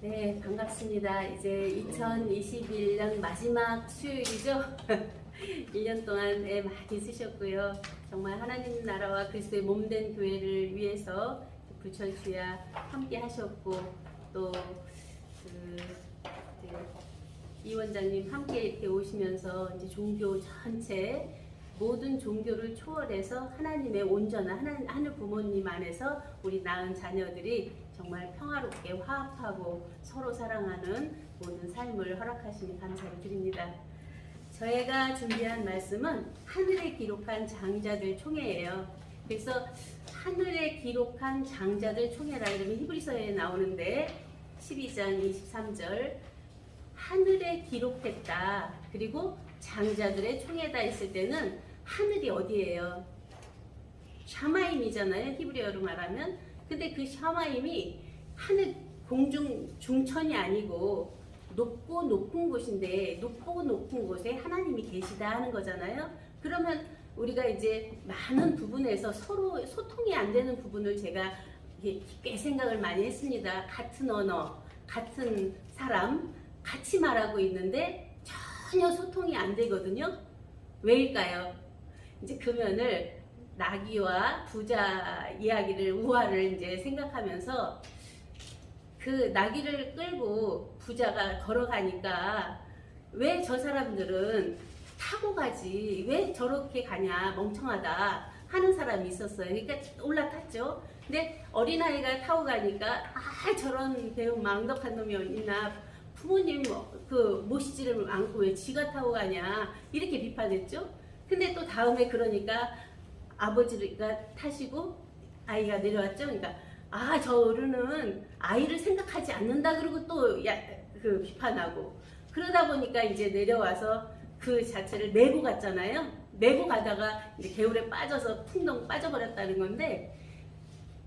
네, 반갑습니다. 이제 2021년 마지막 수요일이죠. 1년 동안 많이 쓰셨고요. 정말 하나님 나라와 그리스도의 몸된 교회를 위해서 부천주야 함께 하셨고, 또 이 원장님 함께 이렇게 오시면서 이제 종교 전체 모든 종교를 초월해서 하나님의 온전한 하늘 부모님 안에서 우리 낳은 자녀들이 정말 평화롭게 화합하고 서로 사랑하는 모든 삶을 허락하시니 감사를 드립니다. 저희가 준비한 말씀은 하늘에 기록한 장자들 총회예요. 그래서 하늘에 기록한 장자들 총회라 이러면 히브리서에 나오는데 12장 23절 하늘에 기록했다. 그리고 장자들의 총회다 했을 때는 하늘이 어디예요? 샤마임이잖아요. 히브리어로 말하면. 근데 그 샤마임이 하늘 공중 중천이 아니고 높고 높은 곳인데 높고 높은 곳에 하나님이 계시다 하는 거잖아요. 그러면 우리가 이제 많은 부분에서 서로 소통이 안 되는 부분을 제가 깊게 생각을 많이 했습니다. 같은 언어, 같은 사람, 같이 말하고 있는데 전혀 소통이 안 되거든요. 왜일까요? 이제 그 면을 나귀와 부자 이야기를 우화를 이제 생각하면서 그 나귀를 끌고 부자가 걸어가니까 왜 저 사람들은 타고 가지 왜 저렇게 가냐 멍청하다 하는 사람이 있었어요. 그러니까 올라탔죠. 근데 어린아이가 타고 가니까 저런 배운 망덕한 놈이 있나 부모님 그 모시지를 않고 왜 지가 타고 가냐 이렇게 비판했죠. 근데 또 다음에 그러니까 아버지가 타시고 아이가 내려왔죠. 그러니까 저 어른은 아이를 생각하지 않는다 그러고 또 그 비판하고 그러다 보니까 이제 내려와서 그 자체를 메고 갔잖아요. 메고 가다가 이제 개울에 빠져서 풍덩 빠져버렸다는 건데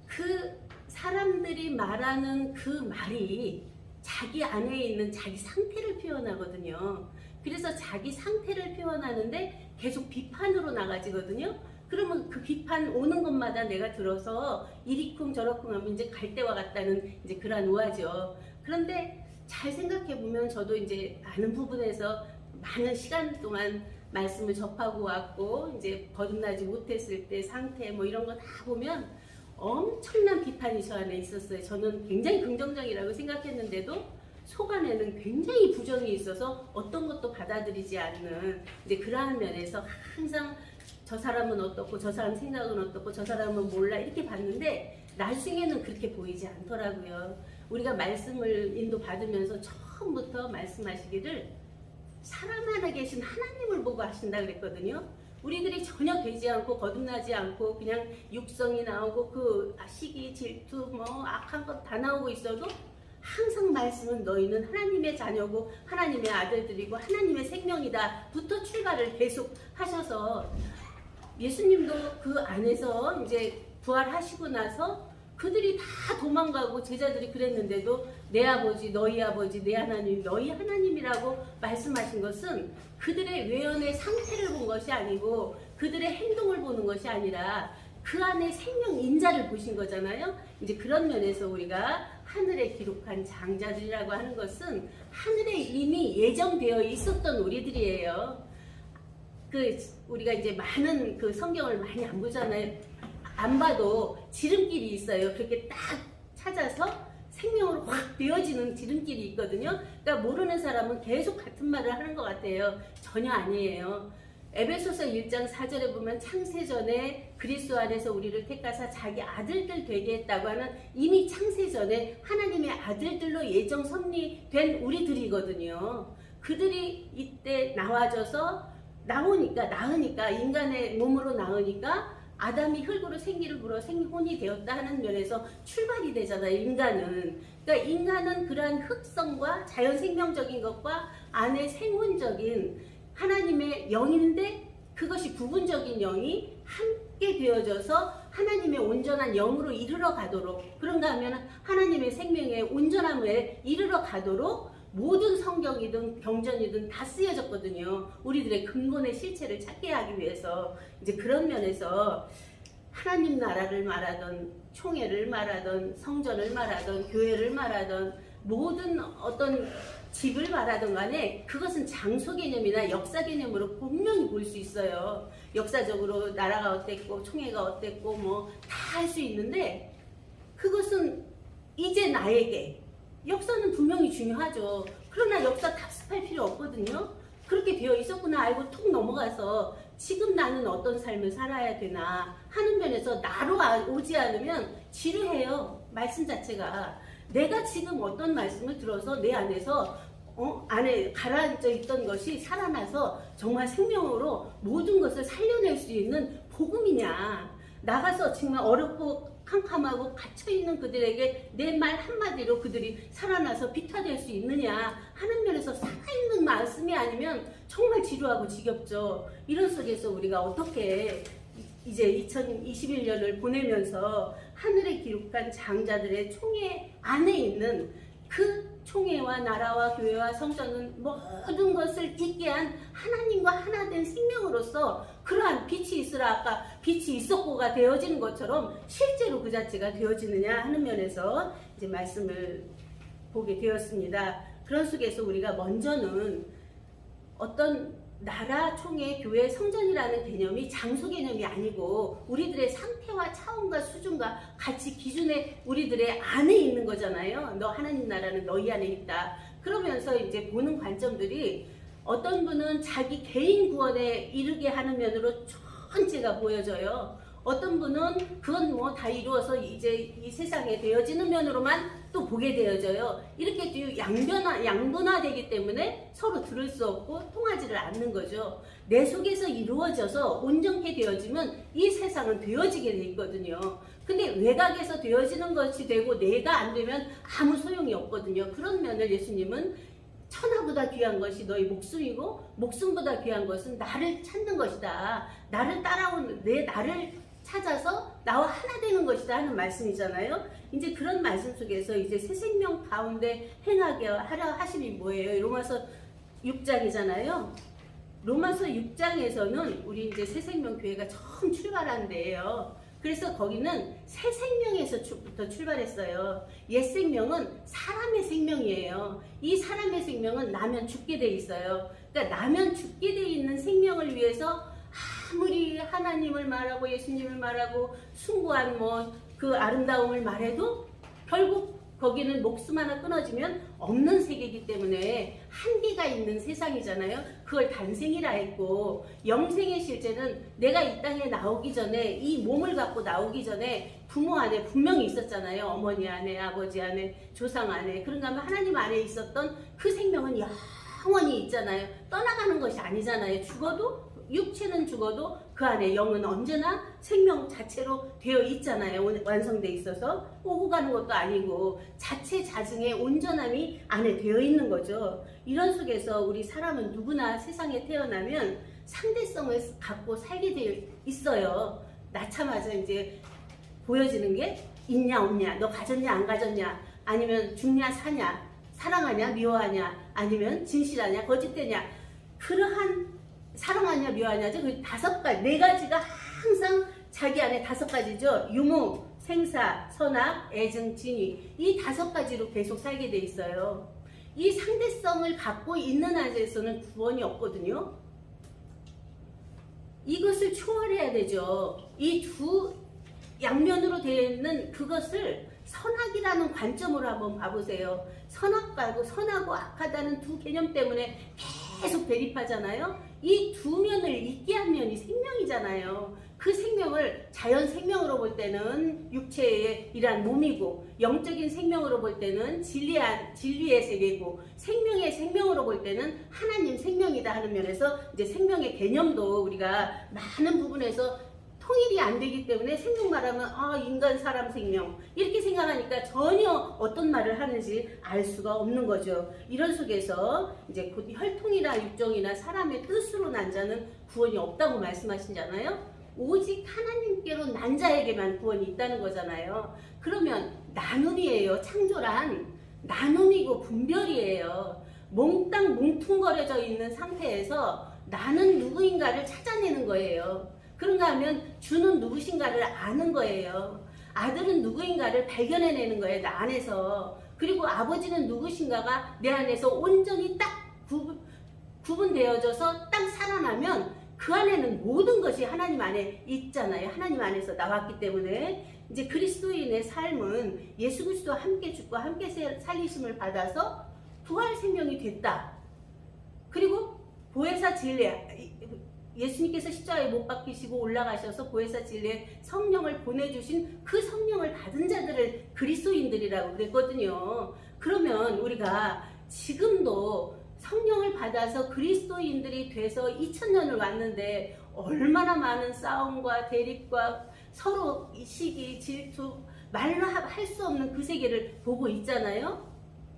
그 사람들이 말하는 그 말이 자기 안에 있는 자기 상태를 표현하거든요. 그래서 자기 상태를 표현하는데 계속 비판으로 나가지거든요. 그러면 그 비판 오는 것마다 내가 들어서 이리쿵 저러쿵 하면 이제 갈대와 같다는 이제 그런 우화죠. 그런데 잘 생각해 보면 저도 이제 많은 부분에서 많은 시간 동안 말씀을 접하고 왔고 이제 거듭나지 못했을 때 상태 뭐 이런 거 다 보면 엄청난 비판이 저 안에 있었어요. 저는 굉장히 긍정적이라고 생각했는데도 속 안에는 굉장히 부정이 있어서 어떤 것도 받아들이지 않는 이제 그러한 면에서 항상 저 사람은 어떻고 저 사람 생각은 어떻고 저 사람은 몰라 이렇게 봤는데 나중에는 그렇게 보이지 않더라고요. 우리가 말씀을 인도받으면서 처음부터 말씀하시기를 사람 안에 계신 하나님을 보고 하신다 그랬거든요. 우리들이 전혀 되지 않고 거듭나지 않고 그냥 육성이 나오고 그 시기 질투 뭐 악한 것 다 나오고 있어도 항상 말씀은 너희는 하나님의 자녀고 하나님의 아들들이고 하나님의 생명이다 부터 출발을 계속 하셔서 예수님도 그 안에서 이제 부활하시고 나서 그들이 다 도망가고 제자들이 그랬는데도 내 아버지 너희 아버지 내 하나님 너희 하나님이라고 말씀하신 것은 그들의 외연의 상태를 본 것이 아니고 그들의 행동을 보는 것이 아니라 그 안에 생명 인자를 보신 거잖아요. 이제 그런 면에서 우리가 하늘에 기록한 장자들이라고 하는 것은 하늘에 이미 예정되어 있었던 우리들이에요. 우리가 이제 많은 그 성경을 많이 안 보잖아요. 안 봐도 지름길이 있어요. 그렇게 딱 찾아서 생명으로 확 되어지는 지름길이 있거든요. 그러니까 모르는 사람은 계속 같은 말을 하는 것 같아요. 전혀 아니에요. 에베소서 1장 4절에 보면 창세전에 그리스도 안에서 우리를 택하사 자기 아들들 되게 했다고 하는 이미 창세전에 하나님의 아들들로 예정 섭리된 우리들이거든요. 그들이 이때 나으니까 인간의 몸으로 나으니까 아담이 흙으로 생기를 불어 생혼이 되었다 하는 면에서 출발이 되잖아요. 인간은. 그러니까 인간은 그러한 흙성과 자연 생명적인 것과 안에 생혼적인 하나님의 영인데 그것이 부분적인 영이 함께 되어져서 하나님의 온전한 영으로 이르러 가도록 그런가 하면 하나님의 생명의 온전함에 이르러 가도록 모든 성경이든 경전이든 다 쓰여졌거든요. 우리들의 근본의 실체를 찾게 하기 위해서 이제 그런 면에서 하나님 나라를 말하던 총회를 말하던 성전을 말하던 교회를 말하던 모든 어떤 집을 말하든 간에 그것은 장소 개념이나 역사 개념으로 분명히 볼 수 있어요. 역사적으로 나라가 어땠고 총회가 어땠고 뭐 다 할 수 있는데 그것은 이제 나에게 역사는 분명히 중요하죠. 그러나 역사 답습할 필요 없거든요. 그렇게 되어 있었구나 알고 툭 넘어가서 지금 나는 어떤 삶을 살아야 되나 하는 면에서 나로 오지 않으면 지루해요. 말씀 자체가. 내가 지금 어떤 말씀을 들어서 내 안에서 안에 가라앉아 있던 것이 살아나서 정말 생명으로 모든 것을 살려낼 수 있는 복음이냐. 나가서 정말 어렵고 캄캄하고 갇혀있는 그들에게 내 말 한마디로 그들이 살아나서 비타될 수 있느냐 하는 면에서 살아있는 말씀이 아니면 정말 지루하고 지겹죠. 이런 속에서 우리가 어떻게 이제 2021년을 보내면서 하늘에 기록한 장자들의 총회 안에 있는 그 총회와 나라와 교회와 성전은 모든 것을 있게 한 하나님과 하나 된 생명으로서 그러한 빛이 있으라 아까 빛이 있었고가 되어지는 것처럼 실제로 그 자체가 되어지느냐 하는 면에서 이제 말씀을 보게 되었습니다. 그런 속에서 우리가 먼저는 어떤 나라, 총회, 교회, 성전이라는 개념이 장소 개념이 아니고 우리들의 상태와 차원과 수준과 가치 기준에 우리들의 안에 있는 거잖아요. 너 하나님 나라는 너희 안에 있다. 그러면서 이제 보는 관점들이 어떤 분은 자기 개인 구원에 이르게 하는 면으로 전체가 보여져요. 어떤 분은 그건 뭐 다 이루어서 이제 이 세상에 되어지는 면으로만 또 보게 되어져요. 이렇게 양분화되기 때문에 서로 들을 수 없고 통하지를 않는 거죠. 내 속에서 이루어져서 온전케 되어지면 이 세상은 되어지게 돼 있거든요. 근데 외곽에서 되어지는 것이 되고 내가 안 되면 아무 소용이 없거든요. 그런 면을 예수님은 천하보다 귀한 것이 너희 목숨이고 목숨보다 귀한 것은 나를 찾는 것이다. 나를 따라오는 나를 찾아서 나와 하나 되는 것이다 하는 말씀이잖아요. 이제 그런 말씀 속에서 이제 새 생명 가운데 행하게 하려 하심이 뭐예요? 로마서 6장이잖아요. 로마서 6장에서는 우리 이제 새 생명 교회가 처음 출발한 데예요. 그래서 거기는 새 생명에서부터 출발했어요. 옛 생명은 사람의 생명이에요. 이 사람의 생명은 나면 죽게 돼 있어요. 그러니까 나면 죽게 돼 있는 생명을 위해서 아무리 하나님을 말하고 예수님을 말하고 숭고한 그 아름다움을 말해도 결국 거기는 목숨 하나 끊어지면 없는 세계이기 때문에 한계가 있는 세상이잖아요. 그걸 단생이라 했고 영생의 실제는 내가 이 땅에 나오기 전에 이 몸을 갖고 나오기 전에 부모 안에 분명히 있었잖아요. 어머니 안에 아버지 안에 조상 안에 그런가 하면 하나님 안에 있었던 그 생명은 영원히 있잖아요. 떠나가는 것이 아니잖아요. 죽어도 육체는 죽어도 그 안에 영은 언제나 생명 자체로 되어 있잖아요. 완성되어 있어서 오고 가는 것도 아니고 자체 자증의 온전함이 안에 되어 있는 거죠. 이런 속에서 우리 사람은 누구나 세상에 태어나면 상대성을 갖고 살게 되어 있어요. 낳자마자 이제 보여지는 게 있냐 없냐, 너 가졌냐 안 가졌냐, 아니면 죽냐 사냐, 사랑하냐 미워하냐, 아니면 진실하냐 거짓되냐, 그러한 사랑하냐 미워하냐죠. 그 5가지, 4가지가 항상 자기 안에 5가지죠. 유무, 생사, 선악, 애증, 진위. 이 5가지로 계속 살게 돼 있어요. 이 상대성을 갖고 있는 한에서는 구원이 없거든요. 이것을 초월해야 되죠. 이 두 양면으로 되어 있는 그것을 선악이라는 관점으로 한번 봐보세요. 선하고 악하다는 두 개념 때문에 계속 대립하잖아요. 이 두 면을 있게 한 면이 생명이잖아요. 그 생명을 자연 생명으로 볼 때는 육체의 이란 몸이고, 영적인 생명으로 볼 때는 진리의 세계고, 생명의 생명으로 볼 때는 하나님 생명이다 하는 면에서 이제 생명의 개념도 우리가 많은 부분에서 통일이 안 되기 때문에 생명 말하면 인간 사람 생명 이렇게 생각하니까 전혀 어떤 말을 하는지 알 수가 없는 거죠. 이런 속에서 이제 곧 혈통이나 육종이나 사람의 뜻으로 난 자는 구원이 없다고 말씀하시잖아요. 오직 하나님께로 난 자에게만 구원이 있다는 거잖아요. 그러면 나눔이에요. 창조란 나눔이고 분별이에요. 몽땅 뭉퉁거려져 있는 상태에서 나는 누구인가를 찾아내는 거예요. 그런가 하면 주는 누구신가를 아는 거예요. 아들은 누구인가를 발견해내는 거예요. 나 안에서. 그리고 아버지는 누구신가가 내 안에서 온전히 딱 구분되어져서 딱 살아나면 그 안에는 모든 것이 하나님 안에 있잖아요. 하나님 안에서 나왔기 때문에 이제 그리스도인의 삶은 예수 그리스도와 함께 죽고 함께 살리심을 받아서 부활 생명이 됐다. 그리고 보혜사 진리, 예수님께서 십자가에 못 박히시고 올라가셔서 보혜사 진리에 성령을 보내주신 그 성령을 받은 자들을 그리스도인들이라고 그랬거든요. 그러면 우리가 지금도 성령을 받아서 그리스도인들이 돼서 2000년을 왔는데 얼마나 많은 싸움과 대립과 서로 시기, 질투, 말로 할 수 없는 그 세계를 보고 있잖아요.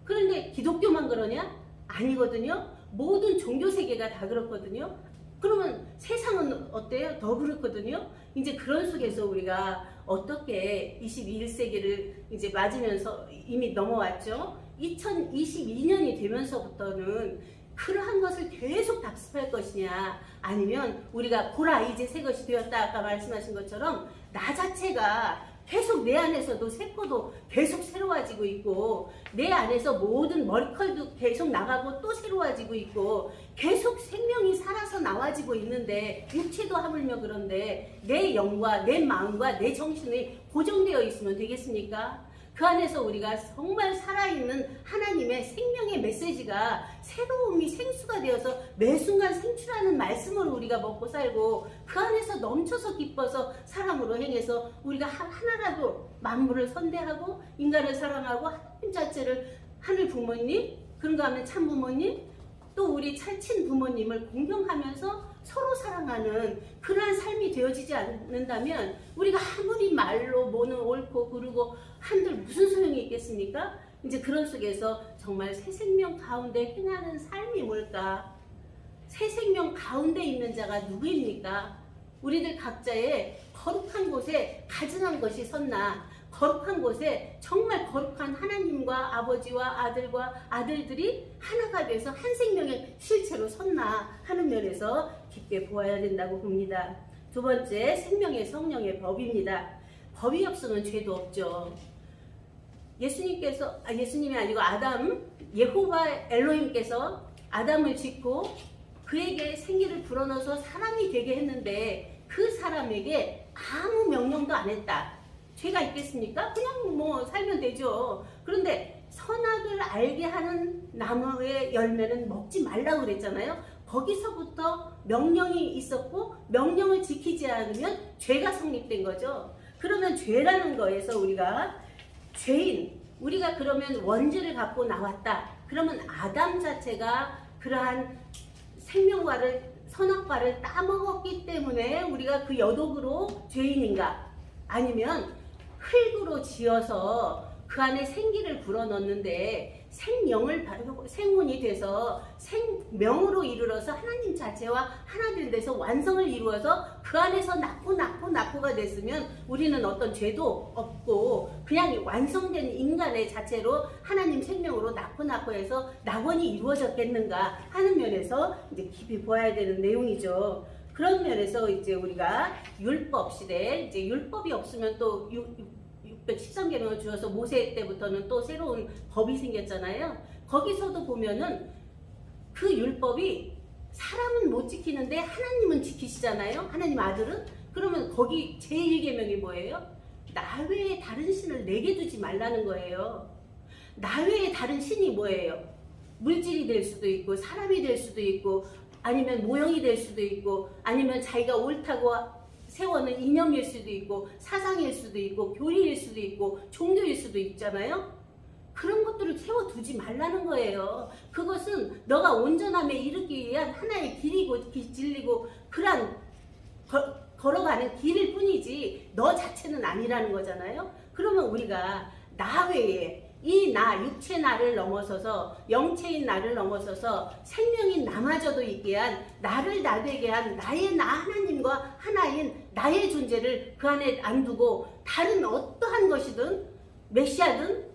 그런데 기독교만 그러냐? 아니거든요. 모든 종교 세계가 다 그렇거든요. 그러면 세상은 어때요? 더 그렇거든요. 이제 그런 속에서 우리가 어떻게 21세기를 이제 맞으면서 이미 넘어왔죠. 2022년이 되면서부터는 그러한 것을 계속 답습할 것이냐, 아니면 우리가 보라 이제 새 것이 되었다 아까 말씀하신 것처럼 나 자체가 계속 내 안에서도 세포도 계속 새로워지고 있고 내 안에서 모든 머리컬도 계속 나가고 또 새로워지고 있고 계속 생명이 살아서 나와지고 있는데 육체도 하물며 그런데 내 영과 내 마음과 내 정신이 고정되어 있으면 되겠습니까? 그 안에서 우리가 정말 살아있는 하나님의 생명의 메시지가 새로움이 생수가 되어서 매 순간 생출하는 말씀으로 우리가 먹고 살고 그 안에서 넘쳐서 기뻐서 사람으로 행해서 우리가 하나라도 만물을 선대하고 인간을 사랑하고 하나님 자체를 하늘 부모님, 그런가 하면 참 부모님, 또 우리 친 부모님을 공경하면서 서로 사랑하는 그러한 삶이 되어지지 않는다면 우리가 아무리 말로 뭐는 옳고 그르고 한들 무슨 소용이 있겠습니까? 이제 그런 속에서 정말 새 생명 가운데 행하는 삶이 뭘까? 새 생명 가운데 있는 자가 누구입니까? 우리들 각자의 거룩한 곳에 가증한 것이 섰나? 거룩한 곳에 정말 거룩한 하나님과 아버지와 아들과 아들들이 하나가 돼서 한 생명의 실체로 섰나 하는 면에서 깊게 보아야 된다고 봅니다. 두 번째, 생명의 성령의 법입니다. 법이 없으면 죄도 없죠. 예수님이 아니고 예호바 엘로힘께서 아담을 짓고 그에게 생기를 불어넣어서 사람이 되게 했는데 그 사람에게 아무 명령도 안 했다. 죄가 있겠습니까? 그냥 뭐 살면 되죠. 그런데 선악을 알게 하는 나무의 열매는 먹지 말라고 그랬잖아요. 거기서부터 명령이 있었고 명령을 지키지 않으면 죄가 성립된 거죠. 그러면 죄라는 거에서 우리가 우리가 그러면 원죄를 갖고 나왔다. 그러면 아담 자체가 그러한 생명과를 선악과를 따먹었기 때문에 우리가 그 여독으로 죄인인가? 아니면 흙으로 지어서 그 안에 생기를 불어넣는데 생혼이 돼서 생명으로 이르러서 하나님 자체와 하나된 데서 완성을 이루어서 그 안에서 낳고가 됐으면 우리는 어떤 죄도 없고 그냥 완성된 인간의 자체로 하나님 생명으로 낳고 해서 낙원이 이루어졌겠는가 하는 면에서 이제 깊이 보아야 되는 내용이죠. 그런 면에서 이제 우리가 율법 시대, 이제 율법이 없으면 또 613계명을 주어서 모세 때부터는 또 새로운 법이 생겼잖아요. 거기서도 보면은 그 율법이 사람은 못 지키는데 하나님은 지키시잖아요. 하나님 아들은. 그러면 거기 제1계명이 뭐예요? 나 외에 다른 신을 내게 두지 말라는 거예요. 나 외에 다른 신이 뭐예요? 물질이 될 수도 있고 사람이 될 수도 있고 아니면 모형이 될 수도 있고 아니면 자기가 옳다고 세워는 이념일 수도 있고 사상일 수도 있고 교리일 수도 있고 종교일 수도 있잖아요. 그런 것들을 세워두지 말라는 거예요. 그것은 너가 온전함에 이르기 위한 하나의 길이고 진리고 그런 걸어가는 길일 뿐이지 너 자체는 아니라는 거잖아요. 그러면 우리가 나 외에 이 육체 나를 넘어서서 영체인 나를 넘어서서 생명인 나마저도 있게 한 나를 나되게 한 나의 나 하나님과 하나인 나의 존재를 그 안에 안 두고 다른 어떠한 것이든 메시아든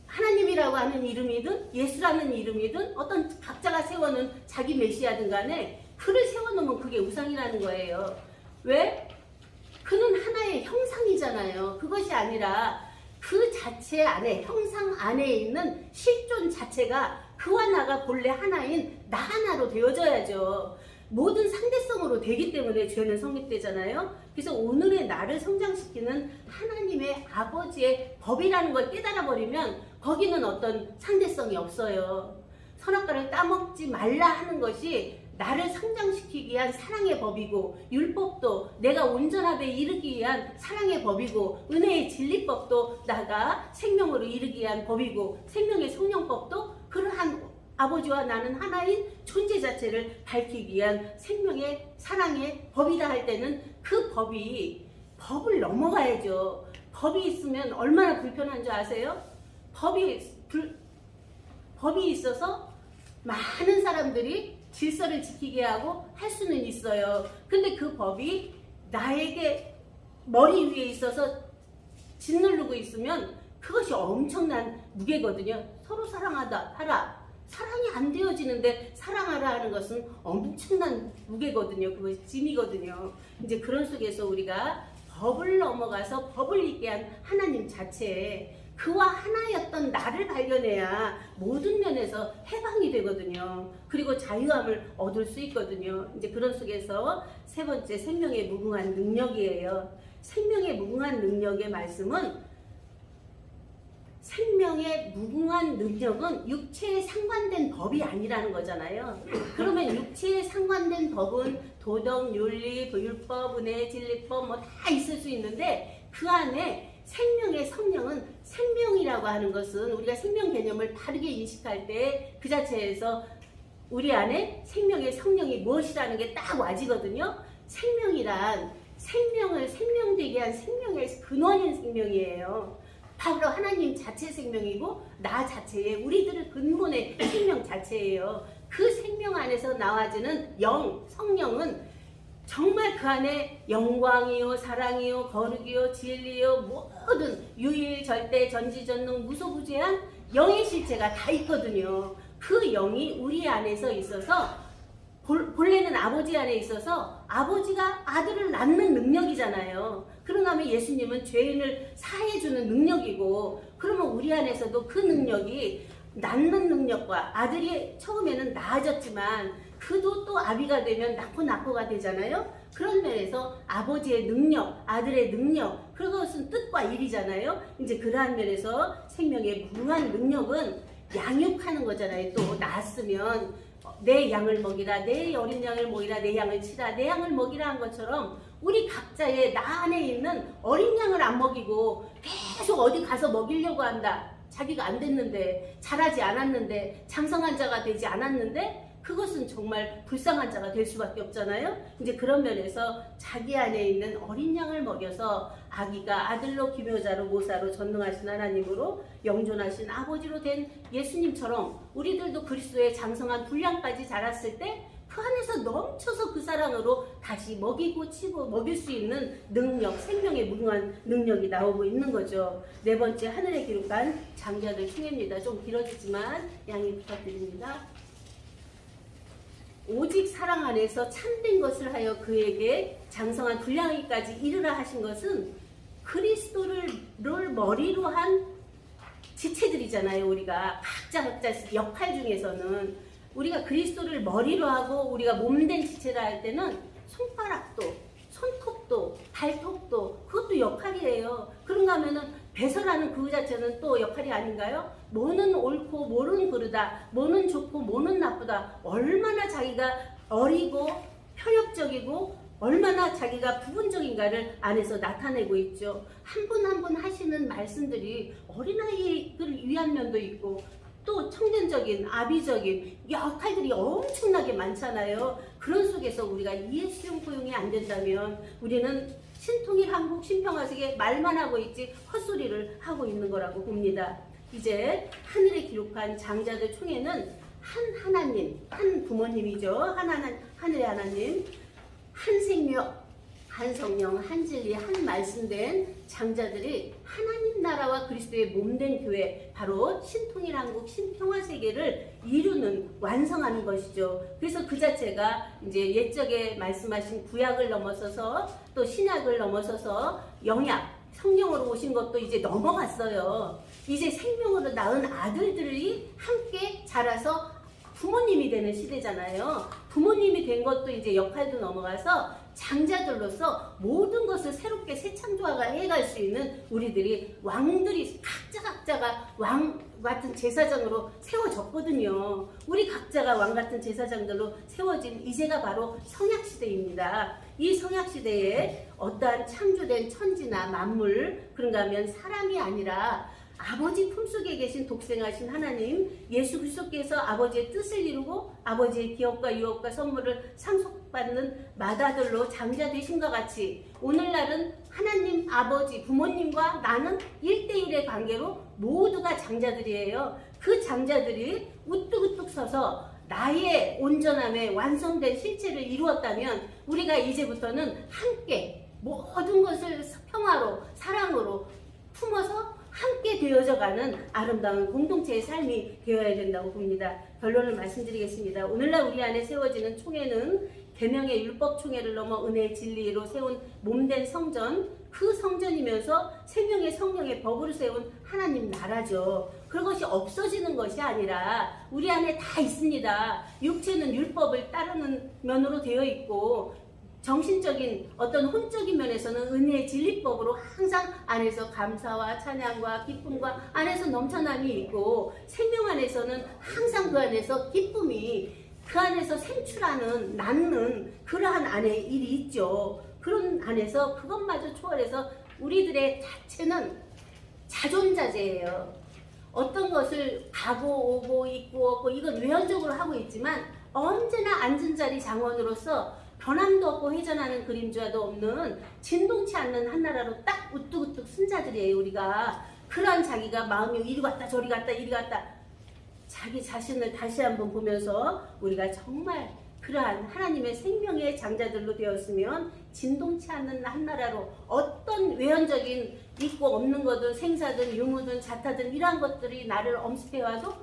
하나님이라고 하는 이름이든 예수라는 이름이든 어떤 각자가 세워놓은 자기 메시아든 간에 그를 세워놓으면 그게 우상이라는 거예요. 왜? 그는 하나의 형상이잖아요. 그것이 아니라 그 자체 안에, 형상 안에 있는 실존 자체가 그와 나가 본래 하나인 나 하나로 되어져야죠. 모든 상대성으로 되기 때문에 죄는 성립되잖아요. 그래서 오늘의 나를 성장시키는 하나님의 아버지의 법이라는 걸 깨달아 버리면 거기는 어떤 상대성이 없어요. 선악과를 따먹지 말라 하는 것이 나를 성장시키기 위한 사랑의 법이고, 율법도 내가 온전함에 이르기 위한 사랑의 법이고, 은혜의 진리법도 나가 생명으로 이르기 위한 법이고, 생명의 성령법도 그러한 아버지와 나는 하나인 존재 자체를 밝히기 위한 생명의 사랑의 법이다 할 때는 그 법을 넘어가야죠. 법이 있으면 얼마나 불편한 줄 아세요? 법이 있어서 많은 사람들이 질서를 지키게 하고 할 수는 있어요. 근데 그 법이 나에게 머리 위에 있어서 짓누르고 있으면 그것이 엄청난 무게거든요. 서로 하라. 사랑이 안 되어지는데 사랑하라 하는 것은 엄청난 무게거든요. 그것이 짐이거든요. 이제 그런 속에서 우리가 법을 넘어가서 법을 있게 한 하나님 자체에 그와 하나였던 나를 발견해야 모든 면에서 해방이 되거든요. 그리고 자유함을 얻을 수 있거든요. 이제 그런 속에서 세 번째, 생명의 무궁한 능력이에요. 생명의 무궁한 능력의 말씀은, 생명의 무궁한 능력은 육체에 상관된 법이 아니라는 거잖아요. 그러면 육체에 상관된 법은 도덕, 윤리, 율법, 은혜, 진리법 뭐 다 있을 수 있는데, 그 안에 생명의 성령은, 생명이라고 하는 것은 우리가 생명 개념을 다르게 인식할 때 그 자체에서 우리 안에 생명의 성령이 무엇이라는 게 딱 와지거든요. 생명이란 생명을 생명되게 한 생명의 근원인 생명이에요. 바로 하나님 자체 생명이고 나 자체의 우리들의 근본의 생명 자체예요. 그 생명 안에서 나와지는 성령은 정말 그 안에 영광이요, 사랑이요, 거룩이요, 진리요, 모든 유일, 절대, 전지전능, 무소부재한 영의 실체가 다 있거든요. 그 영이 우리 안에서 있어서 본래는 아버지 안에 있어서 아버지가 아들을 낳는 능력이잖아요. 그러면 예수님은 죄인을 사해주는 능력이고, 그러면 우리 안에서도 그 능력이 낳는 능력과, 아들이 처음에는 나아졌지만 그도 또 아비가 되면 낳고가 되잖아요. 그런 면에서 아버지의 능력, 아들의 능력, 그것은 뜻과 일이잖아요. 이제 그러한 면에서 생명의 무궁한 능력은 양육하는 거잖아요. 또 낳았으면 내 양을 먹이라, 내 어린 양을 먹이라, 내 양을 치라, 내 양을 먹이라 한 것처럼 우리 각자의 나 안에 있는 어린 양을 안 먹이고 계속 어디 가서 먹이려고 한다. 자기가 안 됐는데, 자라지 않았는데, 장성한 자가 되지 않았는데, 그것은 정말 불쌍한 자가 될 수밖에 없잖아요. 이제 그런 면에서 자기 안에 있는 어린 양을 먹여서 아기가 아들로 기묘자로 모사로 전능하신 하나님으로 영존하신 아버지로 된 예수님처럼 우리들도 그리스도의 장성한 분량까지 자랐을 때 그 안에서 넘쳐서 그 사랑으로 다시 먹이고 치고 먹일 수 있는 능력, 생명의 무궁한 능력이 나오고 있는 거죠. 네 번째, 하늘에 기록한 장자들 총회입니다. 좀 길어지지만 양해 부탁드립니다. 오직 사랑 안에서 참된 것을 하여 그에게 장성한 분량이까지 이르라 하신 것은 그리스도를 머리로 한 지체들이잖아요. 우리가 각자 역할 중에서는 우리가 그리스도를 머리로 하고 우리가 몸된 지체라 할 때는 손가락도, 손톱도, 발톱도 그것도 역할이에요. 그런가 하면은 배설하는 그 자체는 또 역할이 아닌가요? 뭐는 옳고 뭐는 그르다, 뭐는 좋고 뭐는 나쁘다, 얼마나 자기가 어리고 편협적이고 얼마나 자기가 부분적인가를 안에서 나타내고 있죠. 한 분 한 분 하시는 말씀들이 어린아이를 위한 면도 있고 또 청년적인, 아비적인 역할들이 엄청나게 많잖아요. 그런 속에서 우리가 이해 수용 포용이 안 된다면 우리는 신통일 한국 신평화색에 말만 하고 있지 헛소리를 하고 있는 거라고 봅니다. 이제 하늘에 기록한 장자들 총회는 한 하나님, 한 부모님이죠. 하늘의 하나님, 한 생명, 한 성령, 한 진리, 한 말씀된 장자들이 하나님 나라와 그리스도의 몸된 교회, 바로 신통일한국 신평화세계를 이루는, 완성하는 것이죠. 그래서 그 자체가 이제 옛적에 말씀하신 구약을 넘어서서 또 신약을 넘어서서 영약, 성령으로 오신 것도 이제 넘어갔어요. 이제 생명으로 낳은 아들들이 함께 자라서 부모님이 되는 시대잖아요. 부모님이 된 것도 이제 역할도 넘어가서 장자들로서 모든 것을 새롭게 새 창조화가 해갈 수 있는 우리들이 왕들이 각자가 왕 같은 제사장으로 세워졌거든요. 우리 각자가 왕 같은 제사장들로 세워진 이제가 바로 성약시대입니다. 이 성약시대에 어떠한 창조된 천지나 만물, 그런가 하면 사람이 아니라 아버지 품속에 계신 독생하신 하나님 예수 그리스도께서 아버지의 뜻을 이루고 아버지의 기업과 유업과 선물을 상속받는 맏아들로 장자 되신과 같이 오늘날은 하나님 아버지 부모님과 나는 1대1의 관계로 모두가 장자들이에요. 그 장자들이 우뚝우뚝 서서 나의 온전함에 완성된 실체를 이루었다면 우리가 이제부터는 함께 모든 것을 평화로 사랑으로 품어서 함께 되어져가는 아름다운 공동체의 삶이 되어야 된다고 봅니다. 결론을 말씀드리겠습니다. 오늘날 우리 안에 세워지는 총회는 계명의 율법 총회를 넘어 은혜의 진리로 세운 몸된 성전, 그 성전이면서 생명의 성령의 법으로 세운 하나님 나라죠. 그것이 없어지는 것이 아니라 우리 안에 다 있습니다. 육체는 율법을 따르는 면으로 되어 있고 정신적인 어떤 혼적인 면에서는 은혜의 진리법으로 항상 안에서 감사와 찬양과 기쁨과 안에서 넘쳐남이 있고 생명 안에서는 항상 그 안에서 기쁨이 그 안에서 생출하는 낳는 그러한 안에 일이 있죠. 그런 안에서 그것마저 초월해서 우리들의 자체는 자존자재예요. 어떤 것을 가고 오고 있고 없고 이건 외연적으로 하고 있지만 언제나 앉은 자리 장원으로서 변함도 없고 회전하는 그림자도 없는 진동치 않는 한나라로 딱 우뚝우뚝 쓴 자들이에요. 우리가 그러한 자기가 마음이 이리 갔다 저리 갔다 이리 갔다 자기 자신을 다시 한번 보면서 우리가 정말 그러한 하나님의 생명의 장자들로 되었으면 진동치 않는 한나라로 어떤 외연적인 있고 없는 거든 생사든 유무든 자타든 이러한 것들이 나를 엄습해와도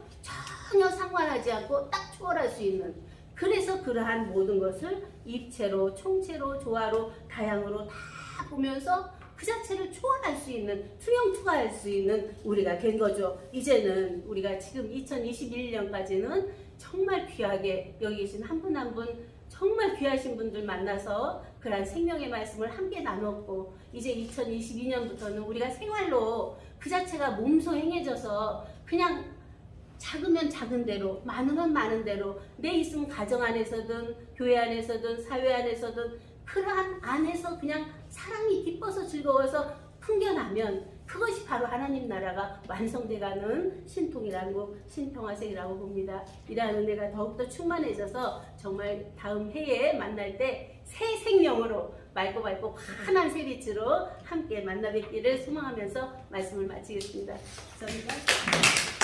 전혀 상관하지 않고 딱 초월할 수 있는, 그래서 그러한 모든 것을 입체로 총체로 조화로 다양으로 다 보면서 그 자체를 초월할 수 있는, 투영투과할 수 있는 우리가 된 거죠. 이제는 우리가 지금 2021년까지는 정말 귀하게 여기 계신 한 분 한 분 정말 귀하신 분들 만나서 그러한 생명의 말씀을 함께 나눴고, 이제 2022년부터는 우리가 생활로 그 자체가 몸소 행해져서 그냥 작으면 작은 대로, 많으면 많은 대로 내 있음 가정 안에서든 교회 안에서든 사회 안에서든 그러한 안에서 그냥 사랑이 기뻐서 즐거워서 풍겨나면 그것이 바로 하나님 나라가 완성돼가는 신통이라고 신평화세계라고 봅니다. 이러한 은혜가 더욱더 충만해져서 정말 다음 해에 만날 때 새 생명으로 맑고 환한 새빛으로 함께 만나 뵙기를 소망하면서 말씀을 마치겠습니다. 감사합니다.